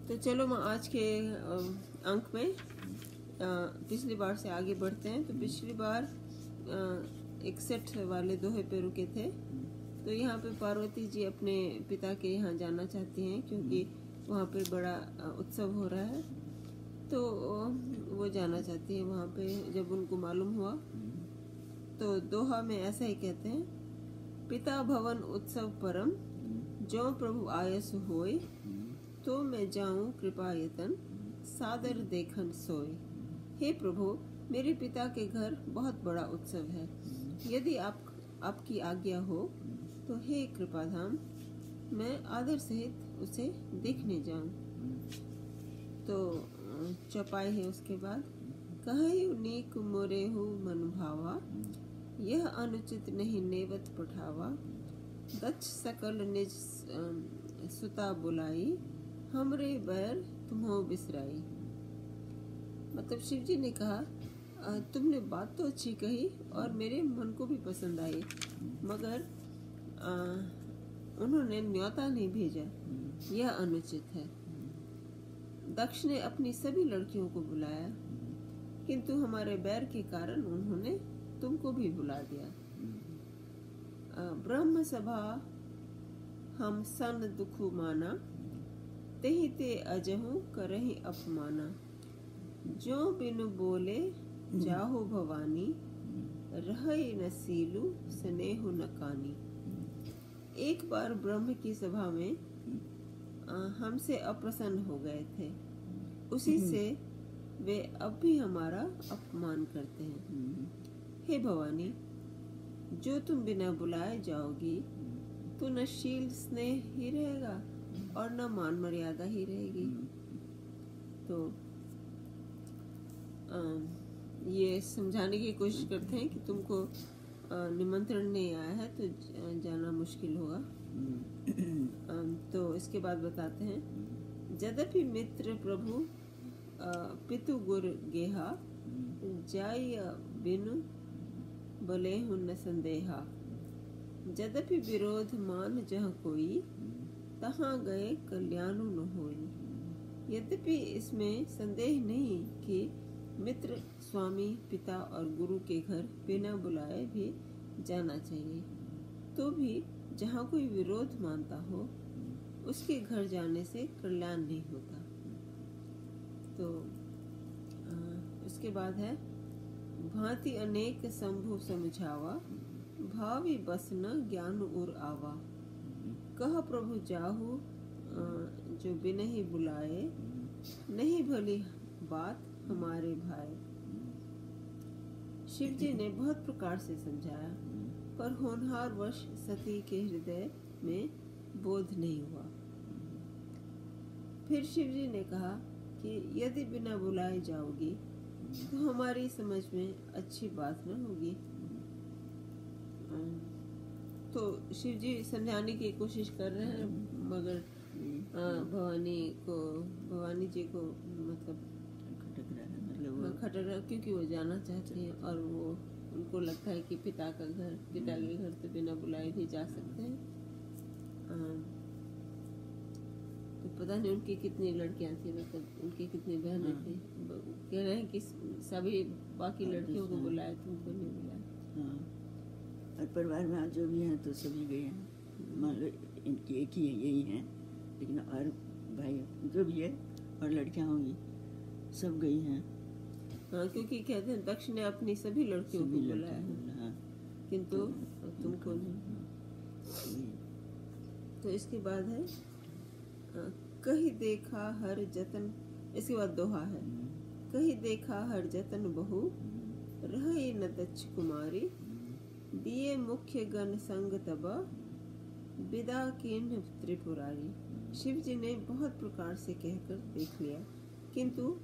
तो चलो मैं आज के अंक में पिछली बार से आगे बढ़ते हैं। तो पिछली बार 61 वाले दोहे पे रुके थे। तो यहाँ पे पार्वती जी अपने पिता के यहाँ जाना चाहती हैं क्योंकि वहाँ पे बड़ा उत्सव हो रहा है। तो वो जाना चाहती है वहाँ पे। जब उनको मालूम हुआ तो दोहा में ऐसा ही कहते हैं, पिता भवन उत्सव परम, जो प्रभु आयस होय, तो मैं जाऊं कृपा यतन, सादर देखन सोय। हे प्रभु, मेरे पिता के घर बहुत बड़ा उत्सव है। यदि आपकी आज्ञा हो तो हे कृपाधाम, मैं आदर सहित उसे देखने जाऊं। तो चौपाई है उसके बाद, कहु नीक मोरेहु मन भावा, यह अनुचित नहीं नेवत पठावा। दक्ष सकल निज सुता बुलाई, हमरे बैर तुम्हो बिसराई। मतलब शिव जी ने कहा, तुमने बात तो अच्छी कही और मेरे मन को भी पसंद आई, मगर उन्होंने न्योता नहीं भेजा, यह अनुचित है। दक्ष ने अपनी सभी लड़कियों को बुलाया, किंतु हमारे बैर के कारण उन्होंने तुमको भी बुला दिया। ब्रह्म सभा हम सन दुखु माना, तेहि ते अजहु करहि अपमाना। जो बिनु बोले जाहो भवानी, रहै न सीलु स्नेहु न कानी। एक बार ब्रह्म की सभा में हमसे अप्रसन्न हो गए थे, उसी से वे अब भी हमारा अपमान करते हैं। हे भवानी, जो तुम बिना बुलाए जाओगी तो न शील स्नेह ही रहेगा और न मान मर्यादा ही रहेगी। तो ये समझाने की कोशिश करते हैं कि तुमको निमंत्रण नहीं आया है तो जाना मुश्किल होगा। तो इसके बाद बताते हैं, यद्यपि मित्र प्रभु पितु गुर गेहा, जाय बिनु बलेहु न संदेहा। यद्यपि विरोध मान जह कोई, तहाँ गए कल्याणु न होई। यद्यपि इसमें संदेह नहीं कि मित्र, स्वामी, पिता और गुरु के घर बिना बुलाए भी जाना चाहिए, तो भी जहाँ कोई विरोध मानता हो उसके घर जाने से कल्याण नहीं होता। तो उसके बाद है, भांति अनेक शंभु समझावा, भावी बस न ज्ञान उर आवा। कह प्रभु जाहु जो बिनहि बुलाए, नहीं भली बात हमारे भाई। शिव जी ने बहुत प्रकार से समझाया, पर होनहार वश सती के हृदय में बोध नहीं हुआ। फिर शिव जी ने कहा कि यदि बिना बुलाए जाओगी तो हमारी समझ में अच्छी बात न होगी। तो शिव जी समझाने की कोशिश कर रहे हैं, मगर भवानी जी को मतलब खटक रहा, क्योंकि वो जाना चाहती हैं और वो उनको लगता है कि पिता के घर तो बिना बुलाए भी जा सकते हैं। तो पता नहीं उनकी कितनी लड़कियां थी, मतलब उनकी कितनी बहनें थी। कह रहे हैं कि सभी बाकी लड़कियों को बुलाया, तुमको नहीं बुलाया। और परिवार में जो भी हैं तो सभी गए हैं। मान लो इनकी एक ही यही हैं, लेकिन और भाई जो भी है और लड़कियां होंगी सब गई हैं। हाँ, क्योंकि कहते हैं दक्ष ने अपनी सभी लड़कियों को बुलाया है, किंतु तुमको नहीं। तो इसके बाद है, कहीं देखा हर जतन। इसके बाद दोहा है, कहीं देखा हर जतन बहु, रहे न दक्ष कुमारी। दिए मुख्य गण संग तबा, विदा कीन्ह त्रिपुरारी। शिव जी ने बहुत प्रकार से कहकर देख लिया, किंतु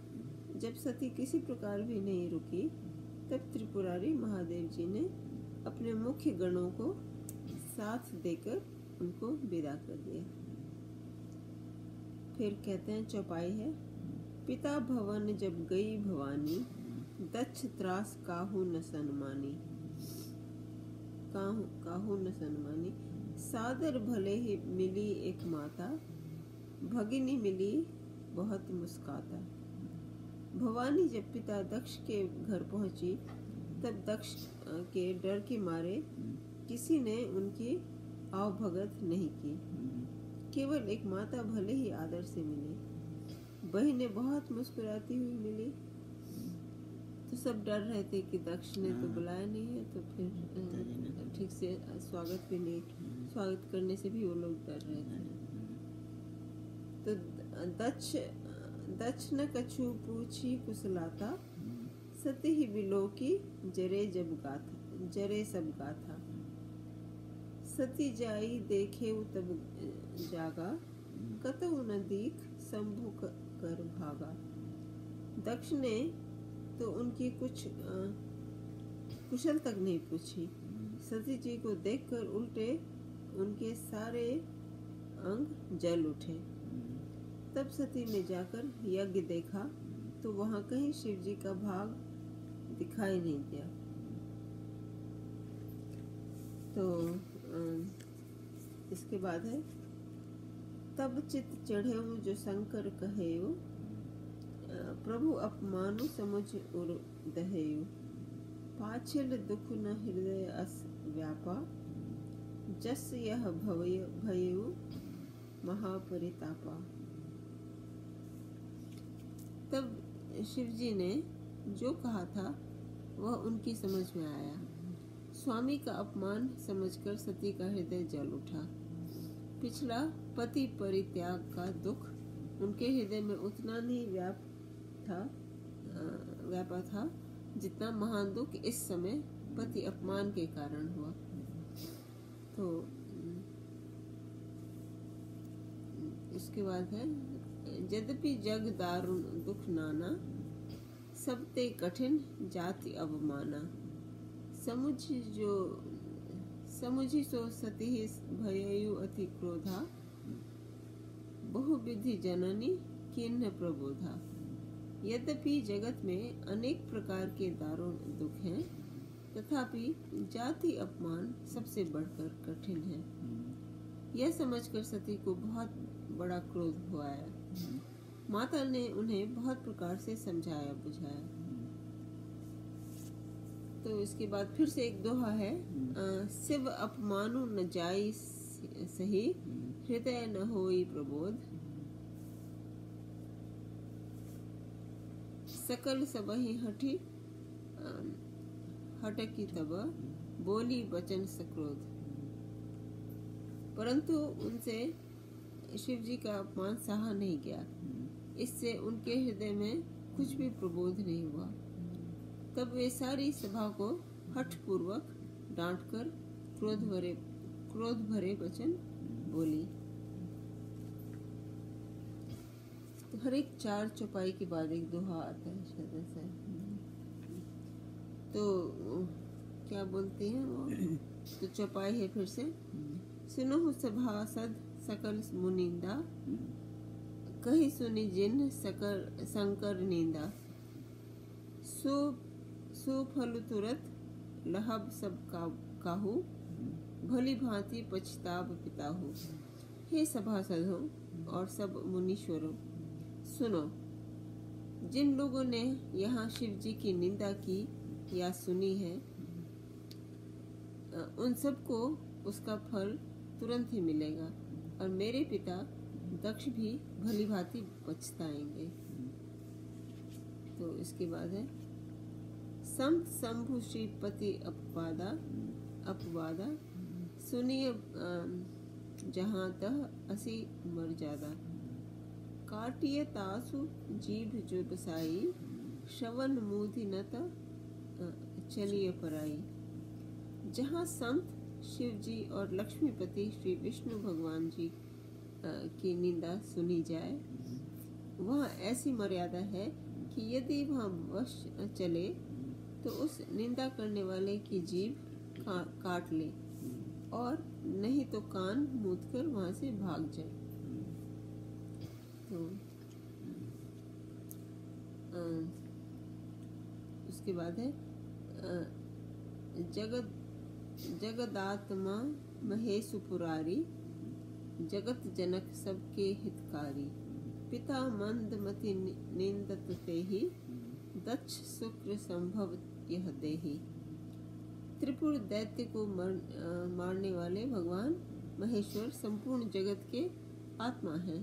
जब सती किसी प्रकार भी नहीं रुकी, तब त्रिपुरारी महादेव जी ने अपने मुख्य गणों को साथ देकर उनको विदा कर दिया। फिर कहते हैं, चौपाई है, पिता भवन जब गई भवानी, दक्ष त्रास काहू न सन्मानी। काहू न सन्मानी। सादर भले ही मिली एक माता, भगिनी मिली बहुत मुस्काता। भवानी जब पिता दक्ष के घर पहुंची तब दक्ष के डर के मारे किसी ने उनकी आवभगत नहीं की। केवल एक माता भले ही आदर से मिली। बहनें बहुत मुस्कुराती हुई मिली। तो सब डर रहे थे कि दक्ष ने तो बुलाया नहीं है, तो फिर ठीक से स्वागत भी नहीं, स्वागत करने से भी वो लोग डर रहे थे। तो दक्ष न कछु पूछी कुशलाता, सती ही बिलो की जरे सब गाथा। सती जाई देखे तब जागा, कतहु न दीख शंभु कर भागा। दक्ष ने तो उनकी कुछ कुशल तक नहीं पूछी। सती जी को देखकर उल्टे उनके सारे अंग जल उठे। तब सती ने जाकर यज्ञ देखा तो वहां कहीं शिव जी का भाग दिखाई नहीं दिया। तो इसके बाद है, तब चित चढ़े जो शंकर कहेयो, प्रभु अपमानु समुझ उर दहेयो। पाछिल दुख न हृदय अस व्यापा, जस यह भयउ महापरितापा। तब शिव जी ने जो कहा था वह उनकी समझ में आया। स्वामी का अपमान समझकर सती का हृदय जल उठा। पिछला पति परित्याग का दुख उनके हृदय में उतना नहीं व्यापा था जितना महान दुख इस समय पति अपमान के कारण हुआ। तो इसके बाद है, यद्यपि जग दारुण दुख नाना, सबते कठिन जाति अवमाना। समुझि सो सती भययु अति क्रोधा, बहुविधि जननी किन्ह प्रबोधा। यद्यपि जगत में अनेक प्रकार के दारुण दुख हैं, तथापि जाति अपमान सबसे बढ़कर कठिन है। यह समझकर सती को बहुत बड़ा क्रोध हुआ है। माता ने उन्हें बहुत प्रकार से समझाया बुझाया। तो इसके बाद फिर से एक दोहा है, शिव अपमानु न जाई सही, हृदय न होई प्रबोध। सकल सबहि हटकी तब, बोली वचन सक्रोध। परंतु उनसे शिव जी का अपमान सहा नहीं गया। इससे उनके हृदय में कुछ भी प्रबोध नहीं हुआ। तब वे सारी सभा को हठ पूर्वक डांटकर क्रोध भरे वचन बोली। तो हर एक 4 चौपाई के बाद एक दोहा आता है शायद ऐसा। तो क्या बोलते हैं वो, तो चौपाई है फिर से, सुनो सभासद सकल मुनिंदा, कही सुनी जिन शंकर निंदा। सुफल तुरत लहब सब काहू, भली भांति पछताव पिताहू। हे सभासदों और सब मुनीश्वरों, सुनो, जिन लोगों ने यहाँ शिव जी की निंदा की या सुनी है, उन सबको उसका फल तुरंत ही मिलेगा, और मेरे पिता दक्ष भी भली भांति पछताएंगे। तो इसके बाद है, संत शंभु श्रीपति अपवादा, सुनिए जहाँ तह असी मर्यादा। काटिय तासु जीभ जो बसाई, श्रवण मूधि नत चलिए पराई। जहाँ संत शिव जी और लक्ष्मीपति श्री विष्णु भगवान जी की निंदा सुनी जाए, वहाँ ऐसी मर्यादा है कि यदि वहाँ वश चले तो उस निंदा करने वाले की जीभ काट ले, और नहीं तो कान मूंदकर वहाँ से भाग जाए। तो उसके बाद है, जगदात्मा महेश पुरारी, जगत जनक सबके हितकारी। पिता मंदमति निंदत तेहि, दक्ष शुक्र संभव यह देहि। त्रिपुर दैत्य को मारने वाले भगवान महेश्वर संपूर्ण जगत के आत्मा हैं।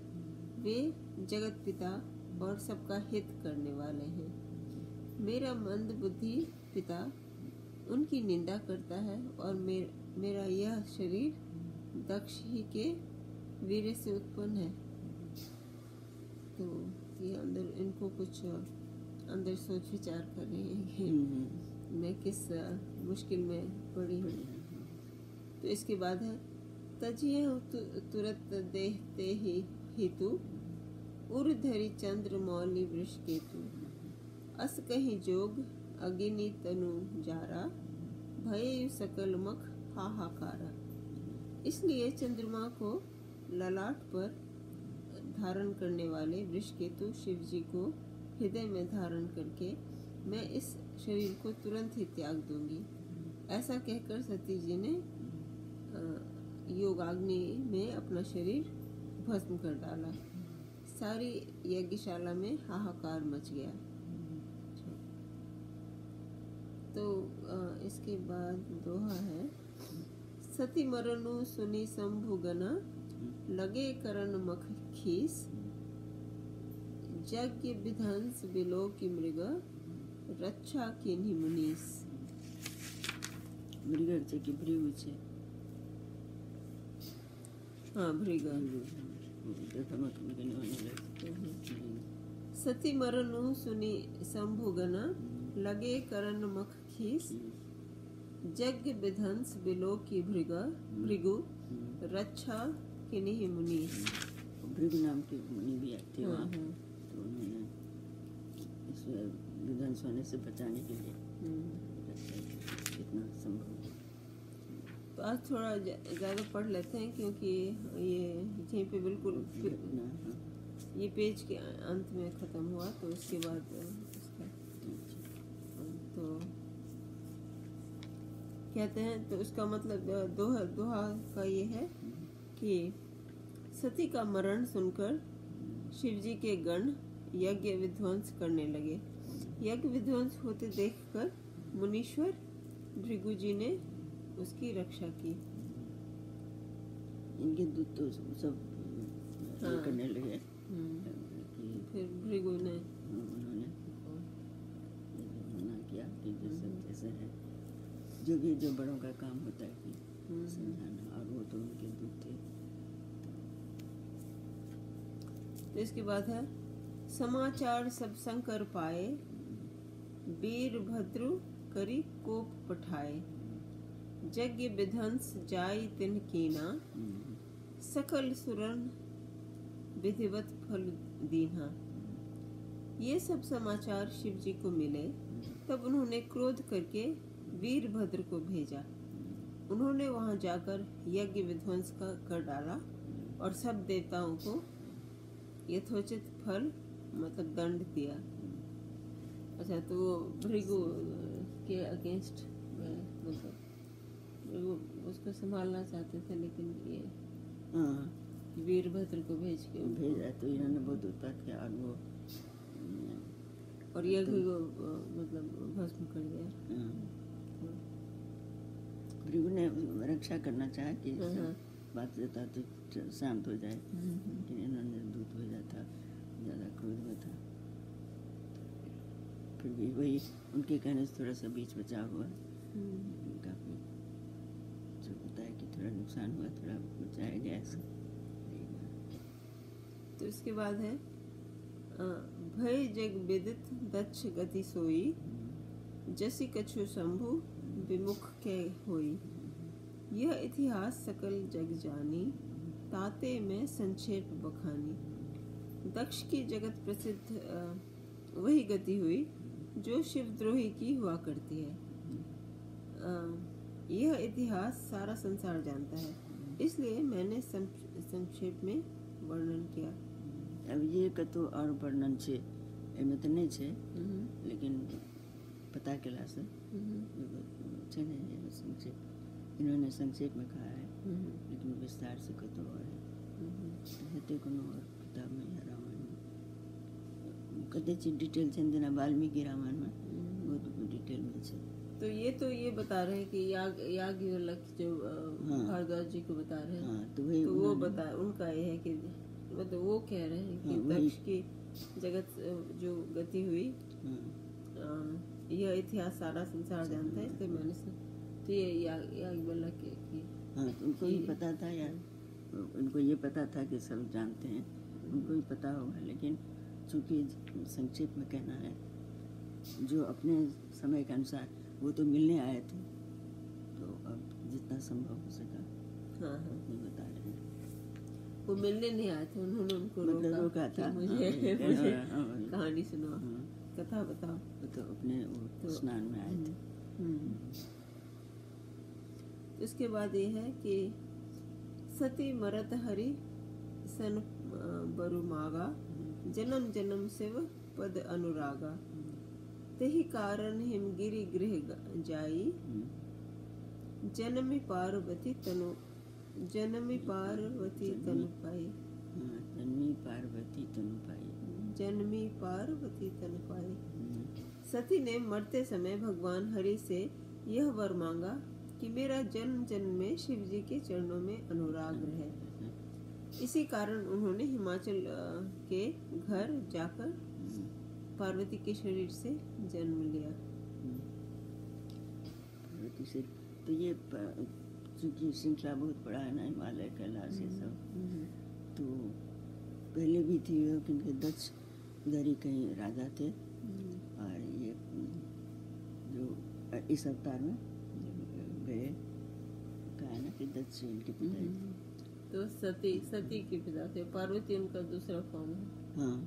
वे जगत पिता और सबका हित करने वाले हैं। मेरा मंद बुद्धि पिता उनकी निंदा करता है और मेरा यह शरीर दक्ष ही के वीर्य से उत्पन्न है। तो ये अंदर इनको कुछ अंदर सोच विचार कर रहे हैं कि मैं किस मुश्किल में पड़ी हूँ। तो इसके बाद है तजिए तुरंत देहते ही हेतु, उर्धरि चंद्र मौली वृष केतु। अस कहीं जोग अगिनी तनु जारा, भय सकल मख हाहाकारा। इसलिए चंद्रमा को ललाट पर धारण करने वाले वृषकेतु शिव जी को हृदय में धारण करके मैं इस शरीर को तुरंत ही त्याग दूंगी। ऐसा कहकर सती जी ने योगाग्नि में अपना शरीर भस्म कर डाला। सारी यज्ञशाला में हाहाकार मच गया। तो इसके बाद दोहा है सती मरनु सुनी शंभु गना, लगे करण मख खीस। यज्ञ विध्वंस बिलो की मृग, रक्षा किन्हीं मुनीस। मृग की भृगु छे। हाँ भृग। सती मरनु सुनी शंभु गना, लगे करण मख खीस। यज्ञ विध्वंस बिलो की भृगु, रक्षा किन्हीं मुनीस। भृगु नाम के मुनि भी आते वहाँ, तो उन्होंने इस विध्वंस होने से बचाने के लिए कितना संभव। तो आज थोड़ा ज़्यादा पढ़ लेते हैं क्योंकि ये यहीं पे बिल्कुल ये पेज के अंत में ख़त्म हुआ। तो उसके बाद इसका तो कहते हैं, तो उसका मतलब दोहा का ये है कि सती का मरण सुनकर शिवजी के गण यज्ञ विध्वंस करने लगे। यज्ञ विध्वंस होते देखकर मुनीश्वर भृगु जी ने उसकी रक्षा की। इनके दूत तो सब करने लगे। फिर भृगु ने उन्होंने मना किया कि जैसे है जो बड़ों का काम होता है कि समझाना, और वो तो उनके दूत थे। तो इसके बाद है समाचार सब शंकर पाए, वीरभद्र करी कोप पठाए। यज्ञ विध्वंस जाय तिन कीना, सकल सुरन विधिवत फल दीना। ये सब समाचार शिव जी को मिले। तब उन्होंने क्रोध करके वीरभद्र को भेजा। उन्होंने वहां जाकर यज्ञ विध्वंस कर डाला और सब देवताओं को यथोचित फल मतलब दंड दिया। अच्छा, तो वो भृगु के अगेंस्ट मतलब वो उसको संभालना चाहते थे, लेकिन ये वीरभद्र को भेजा तो इन्होंने बहुत उत्पात किया और यज्ञ को मतलब भस्म कर दिया। भृगु ने रक्षा करना चाहा कि बात देता तो शांत हो जाए, लेकिन इन्होंने दूत भेजा था, ज़्यादा क्रोध में था। फिर भी वही उनके कहने से थोड़ा सा बीच बचाव हुआ। काफी जो होता है कि थोड़ा नुकसान हुआ, थोड़ा बचाया गया। तो इसके बाद है भय जग विदित दक्ष गति सोई, जसी कछु शंभु विमुख के होई। यह इतिहास सकल जग जानी, ताते में संक्षेप बखानी। दक्ष की जगत प्रसिद्ध वही गति हुई जो शिवद्रोही की हुआ करती है। यह इतिहास सारा संसार जानता है, इसलिए मैंने संक्षेप में वर्णन किया। अब ये कतो और वर्णन छे एमे तो नहीं छे, लेकिन पता केला से छे नहीं, ये संक्षेप इन्होंने संक्षेप में कहा है, लेकिन विस्तार से कतो और है। हेते कोनो और किताब में या रामायण कते चीज डिटेल छे देना वाल्मीकि रामायण में बहुत डिटेल में छे। तो ये बता रहे हैं कि याज्ञवल्क्य जो भारद्वाज जी को बता रहे हैं। हाँ, तो वो बता उनका ये है कि मतलब वो कह रहे हैं कि दक्ष की जगत जो गति हुई, यह इतिहास सारा संसार जानता है, इसलिए मैंने तो ये याज्ञवल्क्य की। हाँ, तो उनको भी पता था यार, उनको ये पता था कि सब जानते हैं, उनको भी पता होगा, लेकिन चूंकि संक्षेप में कहना है, जो अपने समय के अनुसार वो तो मिलने आए थे, तो अब जितना संभव हो सका ये बता रहे हैं। वो मिलने नहीं आए थे, उन्होंने उनको रोका था, मुझे कहानी सुनाओ, कथा बताओ। तो अपने स्नान में आए थे। तो इसके बाद ये है कि सती मरत हरि सन बरु मागा, जन्म जन्म शिव पद अनुरागा, तेहि कारण हिमगिरि गृह जाई, जनमी पार्वती तनु पाई। जन्मी पार्वती तनु पाई। सती ने मरते समय भगवान हरि से यह वर मांगा कि मेरा जन्म जन्म में शिव जी के चरणों में अनुराग रहे। इसी कारण उन्होंने हिमाचल के घर जाकर पार्वती के शरीर से जन्म लिया। पार्वती से तो ये चूंकि श्रृंखला बहुत बड़ा है ना, हिमालय कैलाश ये सब, तो पहले भी थी, क्योंकि दक्ष उधर ही कहीं राजा थे, और ये जो इस अवतार में गए, कहा ना कि दक्ष इनके पिता थे। तो सती के पिता थे, पार्वती उनका दूसरा फॉर्म है। हाँ,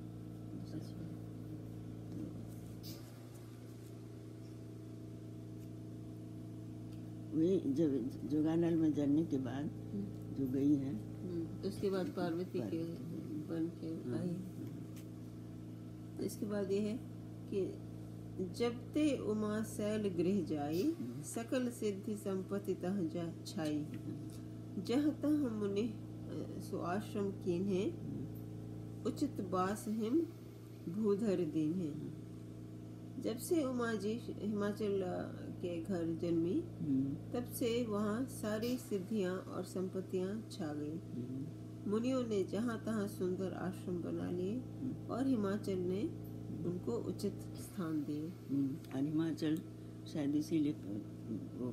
वे जब जोगानल में जन्ने के बाद जो गई है, उसके बाद पार्वती के बन के आई। तो इसके बाद ये है कि जब ते उमा शैल गृह जाई, सकल सिद्धि संपत्ति तह छाई, जह तह मुनि सुआश्रम कीन्हे, उचित बास हिम भूधर दीन्हे। जब से उमा जी हिमाचल के घर जन्मी, तब से वहाँ सारी सिद्धियाँ और संपत्तियाँ छा गई। मुनियों ने जहाँ तहाँ सुंदर आश्रम बना लिए, और हिमाचल ने उनको उचित स्थान दिए। और हिमाचल शायद इसीलिए वो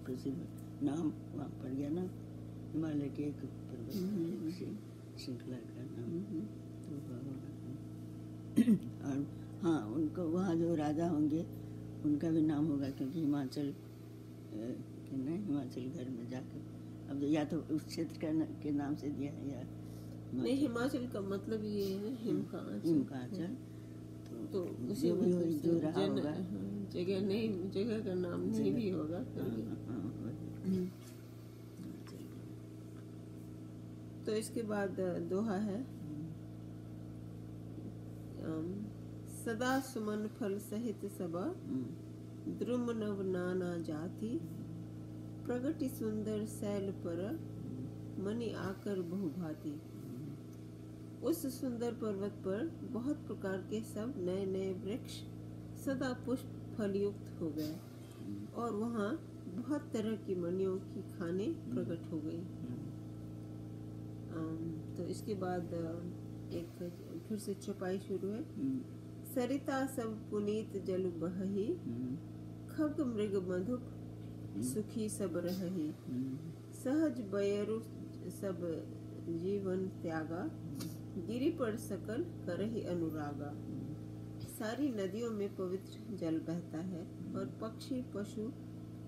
प्रसिद्ध नाम वहाँ पड़ गया ना, हिमालय के एक पर्वत श्रृंखला का नाम। और हाँ, उनको वहाँ जो राजा होंगे उनका भी नाम होगा, क्योंकि हिमाचल हिमाचल घर में जाकर, अब या तो उस क्षेत्र के नाम से दिया है, या नहीं, हिमाचल का मतलब ये है ना, हिमकांचल। तो उसी जो रहा होगा, जगह नहीं, जगह का नाम नहीं भी होगा। तो इसके बाद दोहा है, सदा सुमन फल सहित सबा, द्रुम नव नाना जाति, प्रगति सुंदर शैल पर, मणि आकर बहुभांति। उस सुंदर पर्वत पर बहुत प्रकार के सब नए नए वृक्ष सदा पुष्प फलयुक्त हो गए, और वहाँ बहुत तरह की मणियों की खाने प्रकट हो गई। तो इसके बाद एक फिर से चौपाई शुरू है। सरिता सब पुनीत जल बहहि, खग मृग मधुप सुखी सब रहहि, सहज बयरु सब जीवन त्यागा, गिरि पर सकल करहि अनुरागा। सारी नदियों में पवित्र जल बहता है, और पक्षी पशु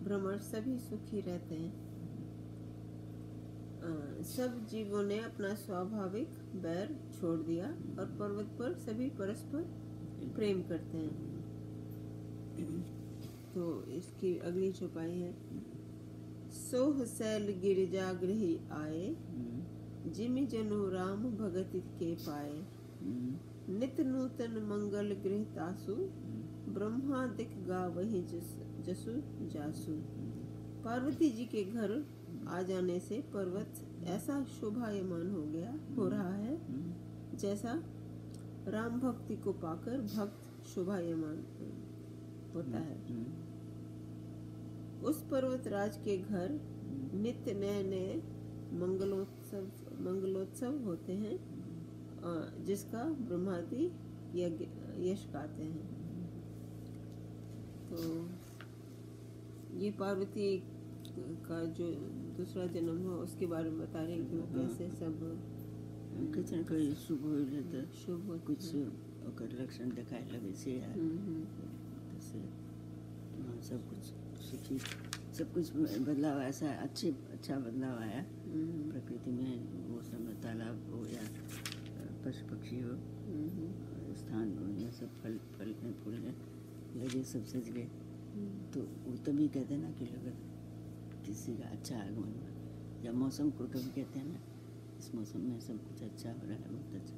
भ्रमर सभी सुखी रहते हैं। सब जीवों ने अपना स्वाभाविक बैर छोड़ दिया, और पर्वत पर सभी परस्पर प्रेम करते हैं। तो इसकी अगली चौपाई है, सोह शैल गिरिजा गृही आए, जिमि जनु राम भगति के पाए, नित नूतन मंगल गृह तासु, ब्रह्मादिक गावहि जसु जासु। पार्वती जी के घर आ जाने से पर्वत ऐसा शोभायमान हो रहा है, जैसा राम भक्ति को पाकर भक्त शोभायमान होता है। उस पर्वतराज के घर नित्य नए नए मंगलोत्सव होते हैं, जिसका ब्रह्मादि यश गाते हैं। तो ये पार्वती का जो दूसरा जन्म हुआ उसके बारे में बता रहे हैं कि वो कैसे सब किसी न कोई शुभ होइले तो शुभ होते कुछ हैं। ओकर लक्षण दिखाई लगे से यार जैसे सब कुछ सुखी, सब कुछ बदलाव ऐसा अच्छा बदलाव आया प्रकृति में। वो सब तालाब हो या पशु पक्षी हो, स्थान हो, या सब फल फूलने लगे, सब सज गए। तो वो तभी कहते हैं ना कि लोग किसी का अच्छा आगमन हुआ, या मौसम को कभी कहते हैं ना इस मौसम में सब कुछ अच्छा हो रहा है, बहुत अच्छा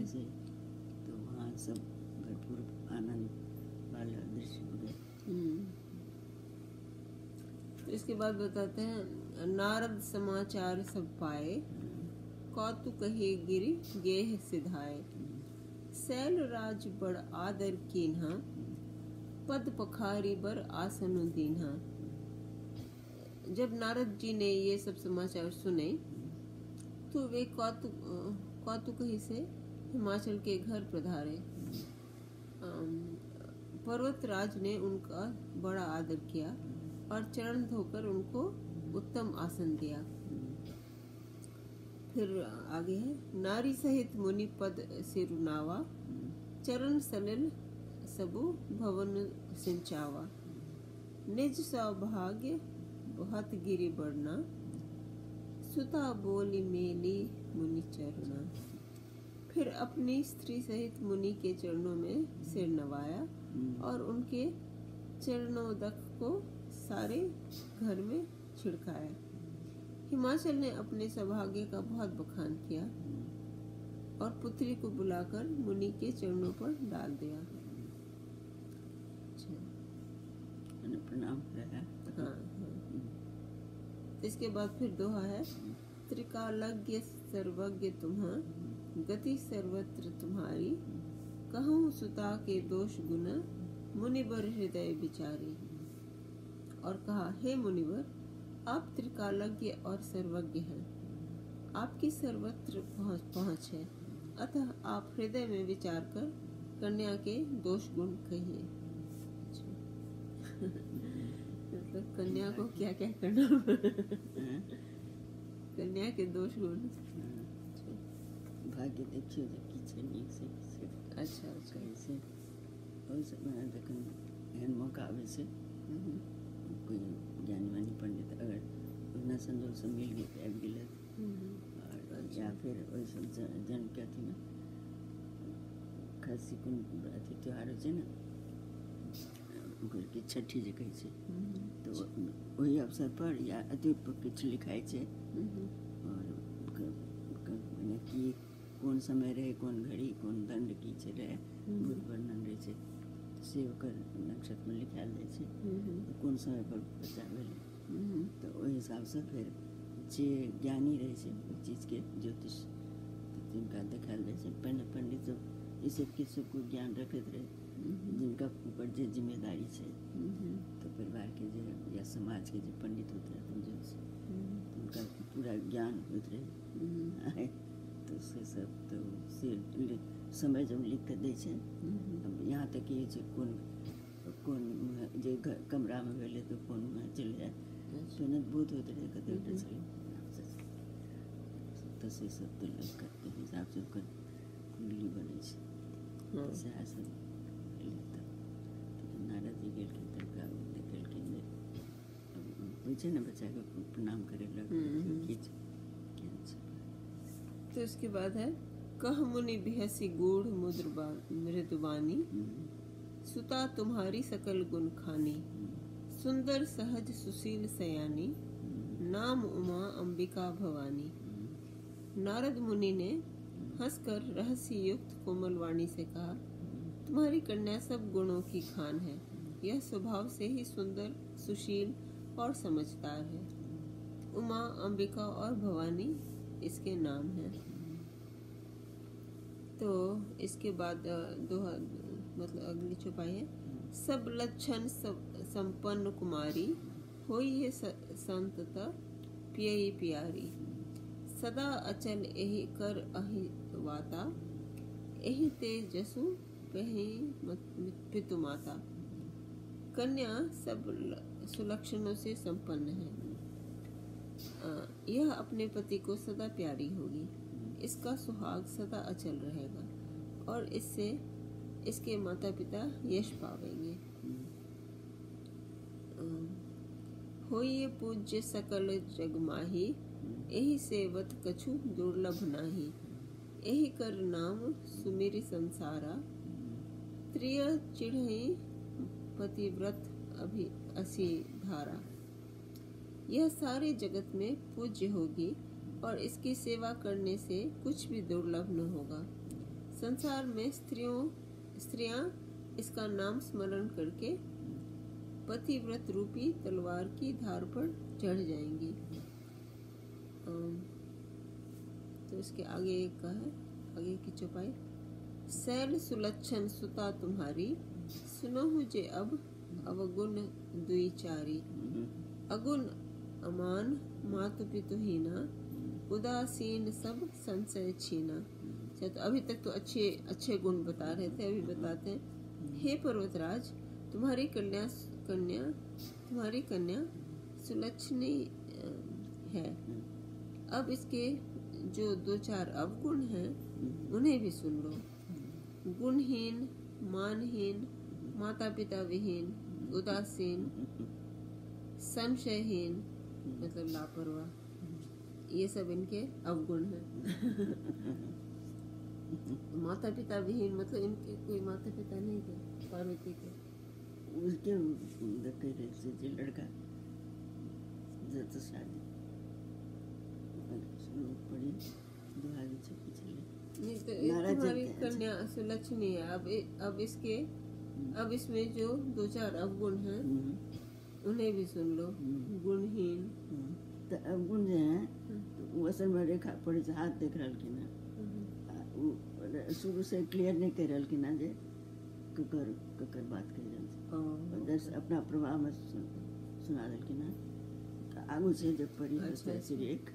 ऐसे। तो वहाँ सब भरपूर आनंद वाला दृश्य हो गया। तो इसके बाद बताते हैं, नारद समाचार सब पाए, कौतुक कहे गिरि गेह सिधाए, सैल राज बड़ आदर कीन्हा, पद पखारी बर आसन दीन्हा। जब नारद जी ने ये सब समाचार सुने तो वे कौतुकही से हिमाचल के घर पधारे। पर्वतराज ने उनका बड़ा आदर किया और चरण धोकर उनको उत्तम आसन दिया। फिर आगे है, नारी सहित मुनि पद सिरुनावा, चरण सलिल सबु भवन सिंचावा, निज सौभाग्य बहुत गिरि बढ़ना, सुता बोली मेली मुनि चरना। फिर अपनी स्त्री सहित मुनि के चरणों में सिर नवाया और उनके चरणोदक को सारे घर में छिड़काया। हिमाचल ने अपने सौभाग्य का बहुत बखान किया और पुत्री को बुलाकर मुनि के चरणों पर डाल दिया। प्रणाम कराया। हाँ। इसके बाद फिर दोहा है, त्रिकालज्ञ सर्वज्ञ तुम्हा, गति सर्वत्र तुम्हारी, कहूँ सुता के दोष गुण, मुनिवर हृदय विचारी। और कहा, हे मुनिवर, आप त्रिकालज्ञ और सर्वज्ञ हैं, आपकी सर्वत्र पहुँच है, अतः आप हृदय में विचार कर कन्या के दोष गुण कहिए। मतलब कन्या को क्या क्या करना कन्या के दोष गुण। भाग्य देखियो जे की छै नीक से अच्छा कैसे ओइ समय जखन एहन मौका आबै छै, कोई ज्ञानी वानी पंडित अगर ओहिना संजोग से मिल गए आबि गेल, और या फिर ओहि सब जन्म के अथी में खासी कोन अथी त्योहार होइ छै ने, ओकर के छठी जे कहै छै, तो वही अवसर पर या अति किछु लिखाइ छै, और कि कोन समय रहे, कोन घड़ी, कोन दंड की छै रहे, बहुत वर्णन रहे छै, से ओकर नक्षत्र में लिखायल जाइ छै, कोन समय पर बच्चा भेलै। तो ओहि हिसाब से फिर जे ज्ञानी रहे छै ओ चीज के ज्योतिष जिनका देखायल जाइ छै, पंडित सब ई सब के सबको ज्ञान रखैत रहे, जिनका ऊपर जे जिम्मेदारी छै, तो परिवार के जे या समाज के जे पंडित होते रहे उनका पूरा ज्ञान होते रहे। तो से सब तो से समय जब लिख के दै छै, यहाँ तक कि कोन जे कमरा में भेले तो कोन में चल जाए, तो बहुत होते रहे कते तो से सब तो लग करके हिसाब से ओकर कुंडली बने छै। तो सएह सब नारद जी गेलखिन तनका देखेलखिन, होइ छै ने बच्चा के प्रणाम करे लग। तो इसके बाद है, कह मुनि बिहसी गूढ़ मृदुबानी, सुता तुम्हारी सकल गुण खानी, सुंदर सहज सुशील सयानी, नाम उमा अंबिका भवानी। नारद मुनि ने हंसकर रहस्य युक्त कोमल वाणी से कहा, तुम्हारी कन्या सब गुणों की खान है, यह स्वभाव से ही सुंदर, सुशील और समझदार है। उमा, अंबिका और भवानी इसके नाम हैं। तो इसके बाद दोहा मतलब अगली चौपाई है, सब लक्षण संपन्न कुमारी होई है संतता पियई प्यारी, सदा अचल एहि कर अहि वाता, एहि ते जसु कहि पितु माता। कन्या सब सुलक्षणों से संपन्न है, यह अपने पति को सदा प्यारी होगी, इसका सुहाग सदा अचल रहेगा और इससे इसके माता पिता यश पावेंगे। होइए पूज्य सकल जग माही, एहि सेवत कछु दुर्लभ नाही, एहि कर नाम सुमिरि संसारा, त्रिय चिढ़ई पतिव्रत अभि असी धारा। यह सारे जगत में पूज्य होगी और इसकी सेवा करने से कुछ भी दुर्लभ न होगा। संसार में स्त्रियां इसका नाम स्मरण करके पतिव्रत रूपी तलवार की धार पर चढ़ जाएंगी। तो इसके आगे का है, आगे की चौपाई, सैल सुलक्षण सुता तुम्हारी, सुनो मुझे अब अवगुण दुई चारी, अगुण अमान मातु पितु हीना, उदासीन सब संशय छीना। तो अभी तक तो अच्छे अच्छे गुण बता रहे थे, अभी बताते हैं। हे पर्वतराज, तुम्हारी कन्या सुलक्षणी है। अब इसके जो दो चार अवगुण हैं उन्हें भी सुन लो। गुणहीन, मानहीन, माता पिता विहीन, उदासीन, संशयहीन मतलब लापरवाह, ये सब इनके अवगुण हैं। माता पिता विहीन मतलब इनके कोई माता पिता नहीं थे पार्वती के। उसके से लड़का जब शादी पड़ी दो आगे चुपी चले। नहीं तो तुम्हारी कन्या सुलक्षणी है। अब इसमें जो दो चार अवगुण हैं उन्हें भी सुन लो। गुणहीन तो अवगुण जो है वो असल में रेखा पड़ी से हाथ देख रहा कि ना शुरू से क्लियर नहीं कर रहा कि ना जे ककर बात कर रहा दस अपना प्रभाव में सुना रहा कि ना तो आगू से जब पढ़ी ऐसी एक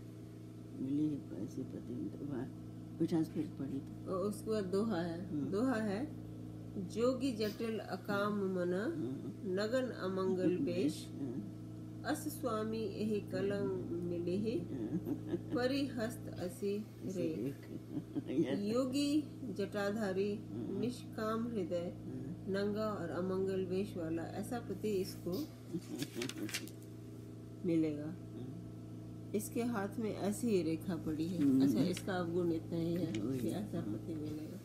मिली ऐसी पति तो वहाँ बैठा फिर पढ़ी तो उसके बाद दोहा है जोगी जटिल अकाम मना नगन अमंगल पेश अस स्वामी एहि कलम मिले परिहस्त असी रे योगी जटाधारी निष्काम हृदय नंगा और अमंगल वेश वाला ऐसा पति इसको मिलेगा। इसके हाथ में ऐसी ही रेखा पड़ी है। अच्छा इसका अवगुण इतना ही है कि ऐसा पति मिलेगा।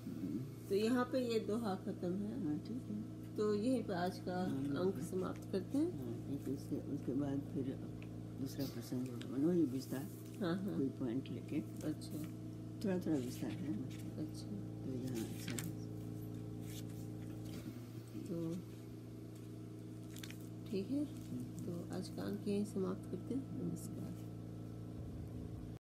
तो यहाँ पे ये दोहा खत्म है। ठीक है तो यहीं पे आज का अंक समाप्त करते हैं। उसके बाद फिर दूसरा प्रसंग बनो ये विस्तार। हाँ कोई पॉइंट लेके अच्छा थोड़ा विस्तार है। अच्छा तो यहाँ अच्छा है। तो ठीक है, तो आज का अंक यहीं समाप्त करते हैं। नमस्कार।